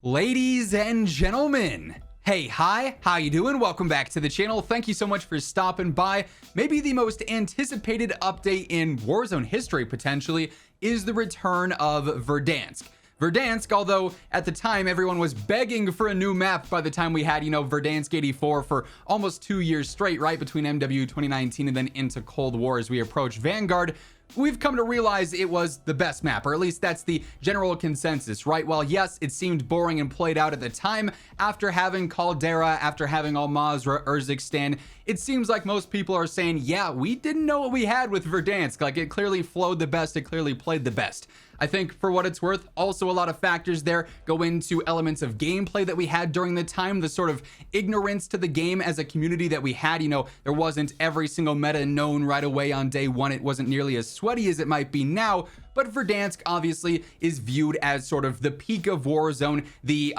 Ladies and gentlemen, hey, hi, how you doing? Welcome back to the channel. Thank you so much for stopping by. Maybe the most anticipated update in Warzone history, potentially, is the return of Verdansk. Verdansk, although at the time everyone was begging for a new map by the time we had, Verdansk 84 for almost 2 years straight, right? Between MW 2019 and then into Cold War as we approach Vanguard. We've come to realize it was the best map, or at least that's the general consensus, right? While yes, it seemed boring and played out at the time, after having Caldera, after having Almaz, Urzikstan, it seems like most people are saying, yeah, we didn't know what we had with Verdansk. Like, it clearly flowed the best, it clearly played the best. I think for what it's worth, also a lot of factors there go into elements of gameplay that we had during the time, the sort of ignorance to the game as a community that we had. There wasn't every single meta known right away on day one. It wasn't nearly as sweaty as it might be now, but Verdansk obviously is viewed as sort of the peak of Warzone, the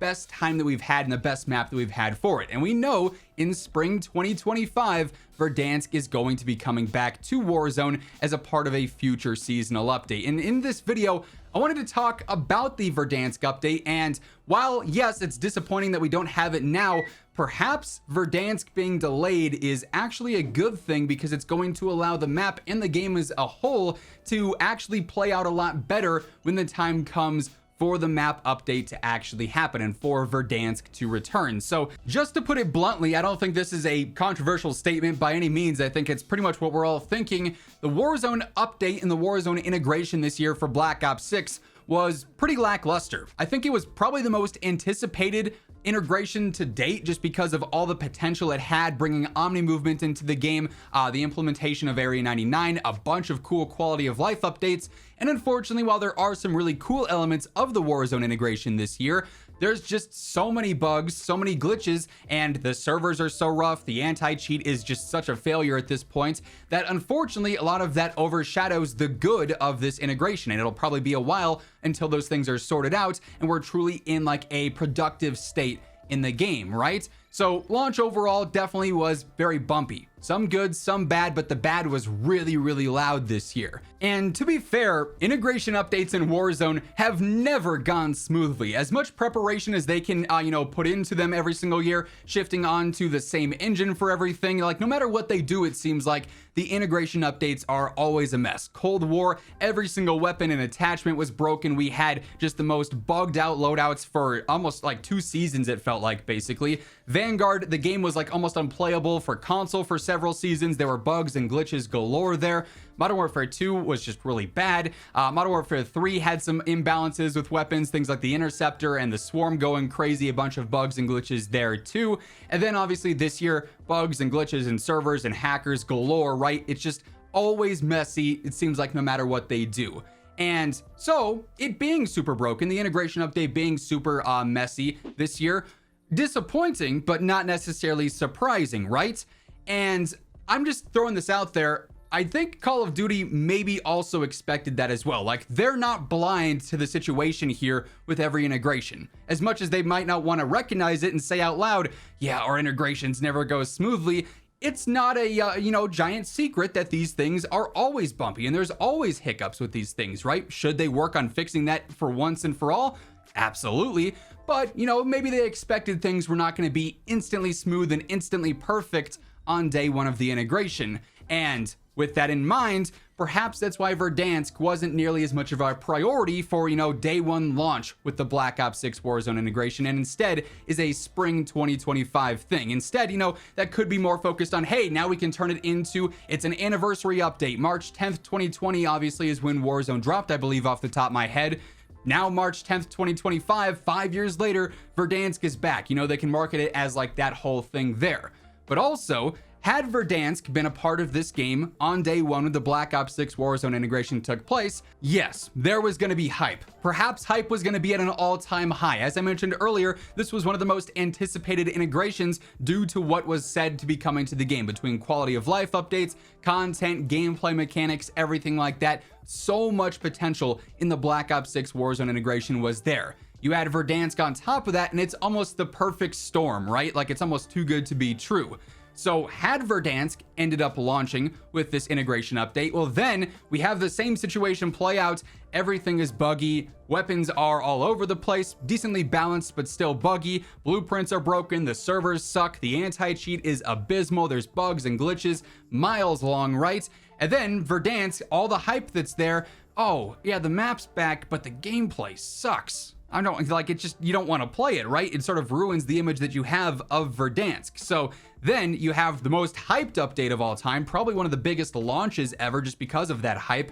best time that we've had and the best map that we've had for it. And we know in spring 2025, Verdansk is going to be coming back to Warzone as a part of a future seasonal update. And in this video, I wanted to talk about the Verdansk update, and while yes, it's disappointing that we don't have it now, perhaps Verdansk being delayed is actually a good thing because it's going to allow the map and the game as a whole to actually play out a lot better when the time comes for the map update to actually happen and for Verdansk to return. So just to put it bluntly, I don't think this is a controversial statement by any means. I think it's pretty much what we're all thinking. The Warzone update and the Warzone integration this year for Black Ops 6 was pretty lackluster. I think it was probably the most anticipated integration to date just because of all the potential it had, bringing Omni movement into the game, the implementation of Area 99, a bunch of cool quality of life updates. And unfortunately, while there are some really cool elements of the Warzone integration this year, there's just so many bugs, so many glitches, and the servers are so rough, the anti-cheat is just such a failure at this point, that unfortunately a lot of that overshadows the good of this integration, and it'll probably be a while until those things are sorted out and we're truly in like a productive state in the game, right? So launch overall definitely was very bumpy. Some good, some bad, but the bad was really, really loud this year. And to be fair, integration updates in Warzone have never gone smoothly. As much preparation as they can, put into them every single year, shifting on to the same engine for everything, like no matter what they do, it seems like the integration updates are always a mess. Cold War, every single weapon and attachment was broken. We had just the most bugged out loadouts for almost like 2 seasons, it felt like, basically. Vanguard, the game was like almost unplayable for console for several seasons. There were bugs and glitches galore there. Modern Warfare 2 was just really bad. Modern Warfare 3 had some imbalances with weapons, things like the Interceptor and the Swarm going crazy, a bunch of bugs and glitches there too. And then obviously this year, bugs and glitches and servers and hackers galore, right? It's just always messy, it seems like, no matter what they do. And so it being super broken, the integration update being super messy this year, disappointing, but not necessarily surprising, right? And I'm just throwing this out there. I think Call of Duty maybe also expected that as well. Like, they're not blind to the situation here with every integration. As much as they might not want to recognize it and say out loud, yeah, our integrations never go smoothly, it's not a, giant secret that these things are always bumpy and there's always hiccups with these things, right? Should they work on fixing that for once and for all? Absolutely. But, maybe they expected things were not going to be instantly smooth and instantly perfect on day one of the integration. And with that in mind, perhaps that's why Verdansk wasn't nearly as much of a priority for, day one launch with the Black Ops 6 Warzone integration, and instead is a spring 2025 thing. Instead, that could be more focused on, hey, now we can turn it into, it's an anniversary update. March 10th, 2020, obviously, is when Warzone dropped, I believe, off the top of my head. Now, March 10th, 2025, 5 years later, Verdansk is back. They can market it as like that whole thing there. But also, had Verdansk been a part of this game on day one when the Black Ops 6 Warzone integration took place, yes, there was going to be hype. Perhaps hype was going to be at an all-time high. As I mentioned earlier, this was one of the most anticipated integrations due to what was said to be coming to the game, between quality of life updates, content, gameplay mechanics, everything like that. So much potential in the Black Ops 6 Warzone integration was there. You add Verdansk on top of that, and it's almost the perfect storm, right? Like, it's almost too good to be true. So had Verdansk ended up launching with this integration update, well then we have the same situation play out. Everything is buggy, weapons are all over the place, decently balanced but still buggy, blueprints are broken, the servers suck, the anti-cheat is abysmal, there's bugs and glitches miles long, right? And then Verdansk, all the hype that's there, oh yeah, the map's back, but the gameplay sucks. I don't like it, just you don't want to play it, right? It sort of ruins the image that you have of Verdansk. So then you have the most hyped update of all time, probably one of the biggest launches ever just because of that hype.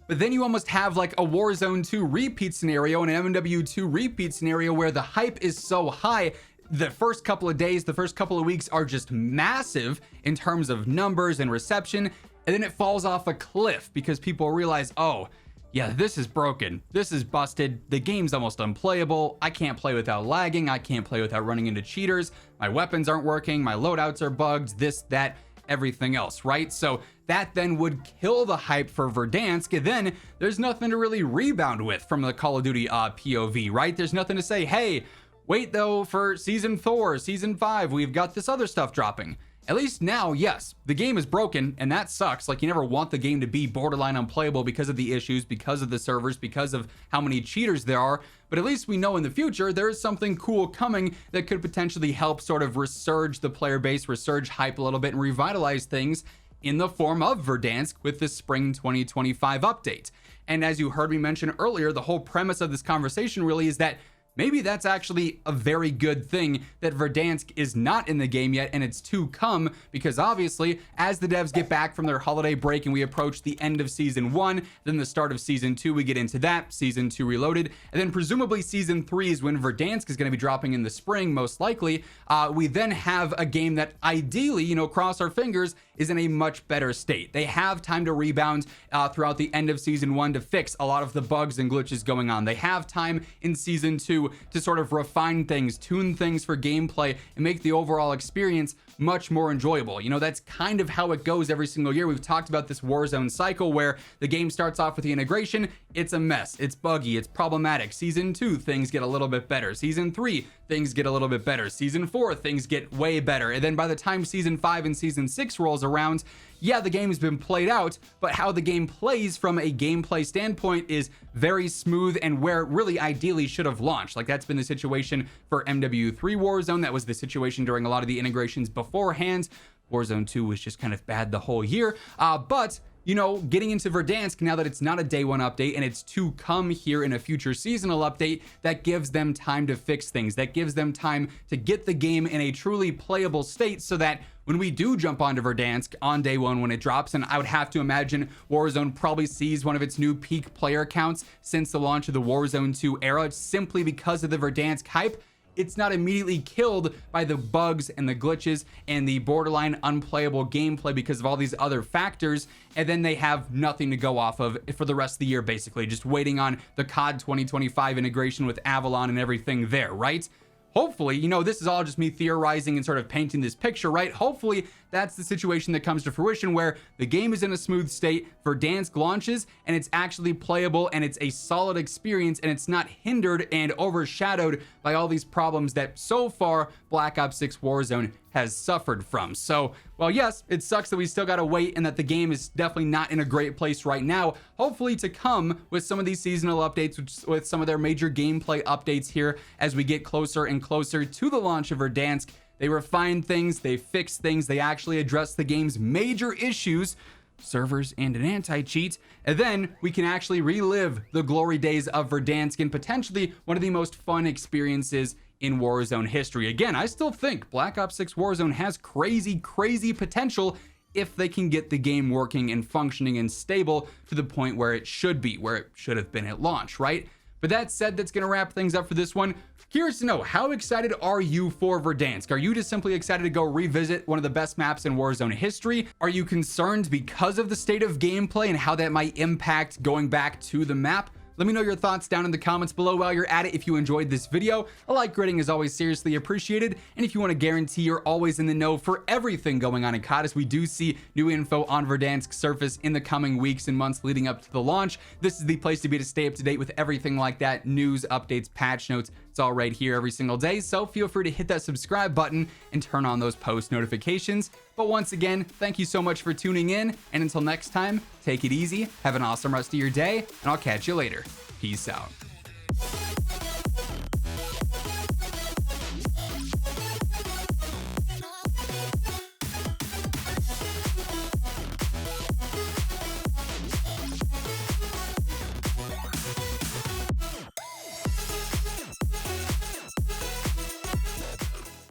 But then you almost have like a Warzone 2 repeat scenario and an MW2 repeat scenario where the hype is so high. The first couple of days, the first couple of weeks are just massive in terms of numbers and reception. And then it falls off a cliff because people realize, oh, yeah, this is broken. This is busted. The game's almost unplayable. I can't play without lagging. I can't play without running into cheaters. My weapons aren't working. My loadouts are bugged. This, that, everything else, right? So that then would kill the hype for Verdansk. And then there's nothing to really rebound with from the Call of Duty POV, right? There's nothing to say, hey, wait though, for season 4, season 5, we've got this other stuff dropping. At least now, yes, the game is broken and that sucks. Like you never want the game to be borderline unplayable because of the issues, because of the servers, because of how many cheaters there are. But at least we know in the future there is something cool coming that could potentially help sort of resurge the player base, resurge hype a little bit and revitalize things in the form of Verdansk with this spring 2025 update. And as you heard me mention earlier, the whole premise of this conversation really is that maybe that's actually a very good thing that Verdansk is not in the game yet and it's to come, because obviously as the devs get back from their holiday break and we approach the end of season 1, then the start of season 2, we get into that, season 2 reloaded, and then presumably season 3 is when Verdansk is going to be dropping in the spring, most likely. We then have a game that ideally, you know, cross our fingers, is in a much better state. They have time to rebound throughout the end of season 1 to fix a lot of the bugs and glitches going on. They have time in season 2 to sort of refine things, tune things for gameplay, and make the overall experience much more enjoyable. You know, that's kind of how it goes every single year. We've talked about this Warzone cycle where the game starts off with the integration, it's a mess, it's buggy, it's problematic. Season 2, things get a little bit better. Season 3, things get a little bit better. Season 4, things get way better. And then by the time season 5 and season 6 rolls around, yeah, the game has been played out, but how the game plays from a gameplay standpoint is very smooth and where it really ideally should have launched. Like that's been the situation for MW3 Warzone. That was the situation during a lot of the integrations beforehand. Warzone 2 was just kind of bad the whole year. But you know, getting into Verdansk now that it's not a day 1 update and it's to come here in a future seasonal update, that gives them time to fix things. That gives them time to get the game in a truly playable state so that when we do jump onto Verdansk on day 1 when it drops, and I would have to imagine Warzone probably sees one of its new peak player counts since the launch of the Warzone 2 era, simply because of the Verdansk hype, it's not immediately killed by the bugs and the glitches and the borderline unplayable gameplay because of all these other factors, and then they have nothing to go off of for the rest of the year, basically just waiting on the COD 2025 integration with Avalon and everything there, right? Hopefully, you know, this is all just me theorizing and sort of painting this picture, right? Hopefully that's the situation that comes to fruition where the game is in a smooth state, Verdansk launches, and it's actually playable and it's a solid experience and it's not hindered and overshadowed by all these problems that so far Black Ops 6 Warzone has suffered from. So, well, yes, it sucks that we still gotta wait and that the game is definitely not in a great place right now. Hopefully to come with some of these seasonal updates, with some of their major gameplay updates here as we get closer and closer to the launch of Verdansk. They refine things, they fix things, they actually address the game's major issues, servers and an anti-cheat, and then we can actually relive the glory days of Verdansk and potentially one of the most fun experiences in Warzone history. Again, I still think Black Ops 6 Warzone has crazy potential if they can get the game working and functioning and stable to the point where it should be, where it should have been at launch, right? But that said, that's going to wrap things up for this one. Curious to know, how excited are you for Verdansk? Are you just simply excited to go revisit one of the best maps in Warzone history? Are you concerned because of the state of gameplay and how that might impact going back to the map? Let me know your thoughts down in the comments below while you're at it. If you enjoyed this video, a like rating is always seriously appreciated. And if you want to guarantee you're always in the know for everything going on in COD, as we do see new info on Verdansk surface in the coming weeks and months leading up to the launch, this is the place to be to stay up to date with everything like that. News, updates, patch notes. It's It's all right here every single day, so feel free to hit that subscribe button and turn on those post notifications. But once again, thank you so much for tuning in, and until next time, take it easy, have an awesome rest of your day, and I'll catch you later. Peace out.